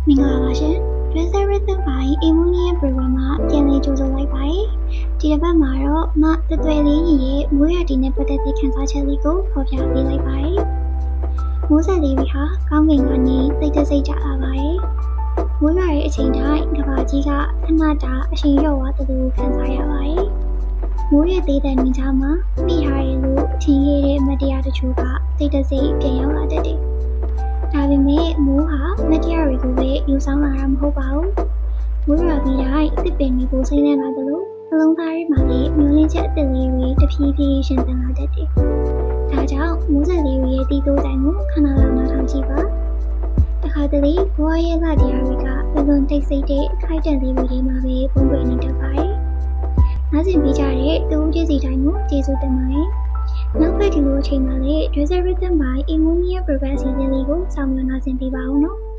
မင်္ဂလာပါရှင် Dresser Rhythm by Immunian Program မှာပြန်လည်ကြိုဆိုလိုက်ပါတယ်။ဒီတစ်ပတ်မှာတော့မတသွယ်လေးကြီးရဲ့မိုးရတီနဲ့ပတ်သက်တဲ့ခန်းစားချက်လေးကိုဖော်ပြပေးလိုက်ပါတယ်။မိုးဆက်လေးတွေဟာကောင်းကင်ကနေတိတ်တဆိတ်ကြလာပါတယ်။မိုးရွာရဲ့အချိန်တိုင်းကဘာကြီးကခဏတာအရှင်ရော့သွားတဲ့လိုခံစားရပါတယ်။မိုးရဲ့သေးတဲ့နေကြမှာမိဟာရဲ့လိုအချင်းရတဲ့မတရားတချို့ကတိတ်တဆိတ်ပြန်ရောက်လာတတ်တယ်။ဒါပေမဲ့မိုးဟာမတရားတွေကိုပဲယူဆောင်လာတာမဟုတ်ပါဘူး။မိုးရွာပြီးတိုင်းတစ်ပင်တွေကိုစိမ့်နေလာတယ်လို့အလုံးသားတွေမှာလည်းမျိုးလင်းချက်အသစ်လေးတွေတဖြည်းဖြည်းရှင်သန်လာတတ်တယ်။ဒါကြောင့်မိုးဆက်လေးတွေရဲ့တီးတိုးတိုင်ကိုခဏလောက်နားထောင်ကြည့်ပါ။တခါတလေဘဝရဲ့လတရားတွေကလွန်တိတ်ဆိတ်တဲ့အခိုက်အတန့်လေးတွေမှာပဲပုံပွင့်နေတတ်ပါတယ်။နားဆင်ပေးကြတဲ့တူဦးကြီးစီတိုင်းကိုကျေးဇူးတင်ပါတယ်။နောက်ပတ်ဒီလိုအချိန်မှာလည်း Dresser Rhythm by Immunian Program စီစဉ်လေးကိုစောင့်မျှော်နားဆင်ပေးပါဦးနော်။